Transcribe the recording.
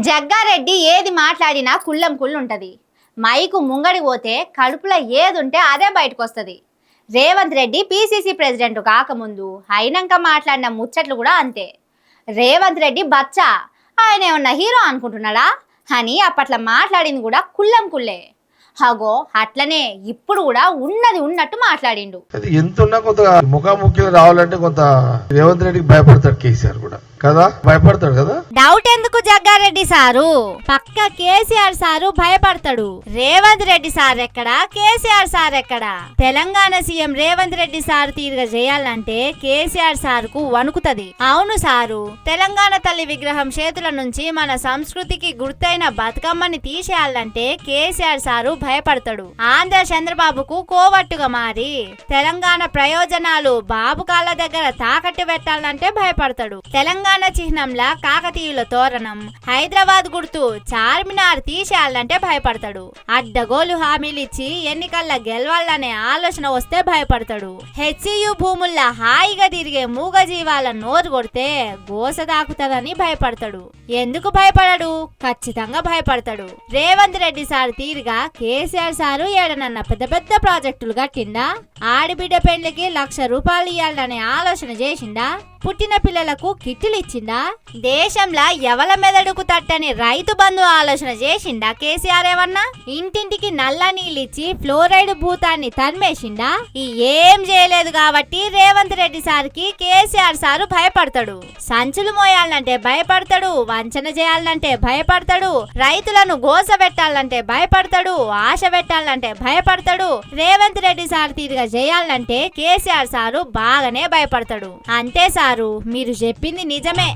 జగ్గారెడ్డి ఏది మాట్లాడినా కుళ్ళం కుళ్ళుంటది. మైకు ముంగడి పోతే కడుపులో ఏదుంటే అదే బయటకు వస్తుంది. రేవంత్ రెడ్డి పిసిసి ప్రెసిడెంట్ కాకముందు అయినాక మాట్లాడిన ముచ్చట్లు కూడా అంతే. రేవంత్ రెడ్డి బచ్చా, ఆయన ఏమన్నా హీరో అనుకుంటున్నాడా అని అప్పట్లో మాట్లాడింది కూడా కుళ్ళం కుళ్ళే. హగో అట్లనే ఇప్పుడు కూడా ఉన్నది ఉన్నట్టు మాట్లాడిండు. ఎంత ఉన్నా కొంత ముఖాముఖిగా రావాలంటే కొంత రేవంత్ రెడ్డికి భయపడతాడు కేసీఆర్ కూడా కదా, భయపడతాడు కదా. డౌట్ ఎందుకు జగ్గారెడ్డి సారు, పక్క కేసీఆర్ సారు భయపడతాడు. రేవంత్ రెడ్డి సార్ ఎక్కడా, కేసీఆర్ సార్ ఎక్కడా? తెలంగాణ సీఎం రేవంత్ రెడ్డి సార్ తీరుగా చేయాలంటే కేసీఆర్ సార్ కు వణుకుతది. అవును సారు, తెలంగాణ తల్లి విగ్రహం చేతుల నుంచి మన సంస్కృతికి గుర్తైన బతుకమ్మని తీసేయాలంటే కేసీఆర్ సారు భయపడతాడు. ఆంధ్ర చంద్రబాబుకు కోవట్టుగా మారి తెలంగాణ ప్రయోజనాలు బాబు కాళ్ళ దగ్గర తాకట్టు పెట్టాలంటే భయపడతాడు. తెలంగాణ చిహ్నంలా కాకతీయుల తోరణం, హైదరాబాద్ గుర్తు చార్మినార్ తీసేయాలంటే భయపడతాడు. అడ్డగోలు హామీలిచ్చి ఎన్నికల్లో గెలవాలనే ఆలోచన వస్తే భయపడతాడు. హెచ్సియు భూముల్లా హాయిగా తిరిగే మూగ జీవాల నోరు కొడితే గోస దాకుతుందని భయపడతాడు. ఎందుకు భయపడడు? ఖచ్చితంగా భయపడతాడు. రేవంత్ రెడ్డి సార్ తీరుగా కేసీఆర్ సారు ఏడనన్న పెద్ద పెద్ద ప్రాజెక్టులు కట్టిండా? ఆడిబిడ్డ పెళ్లికి 1,00,000 రూపాయలు ఇవ్వాలనే ఆలోచన చేసిండా? పుట్టిన పిల్లలకు కిట్టులు ఇచ్చిండా? దేశంలో ఎవల మెదడుకు తట్టని రైతు బంధు ఆలోచన చేసిండా కేసీఆర్? ఏమన్నా ఇంటింటికి నల్ల నీళ్ళిచ్చి ఫ్లోరైడ్ భూతాన్ని తరిమేసిండా? ఏం చేయలేదు కాబట్టి రేవంత్ రెడ్డి సార్కి కేసీఆర్ సారు భయపడతాడు. సంచులు మోయాలంటే భయపడతాడు, వంచన చేయాలంటే భయపడతాడు, రైతులను గోస పెట్టాలంటే భయపడతాడు, ఆశ పెట్టాలంటే భయపడతాడు. రేవంత్ రెడ్డి సార్ తీరుగా చేయాలంటే కేసీఆర్ సారు బాగానే భయపడతాడు. అంతే సారు, మీరు చెప్పింది నిజమే.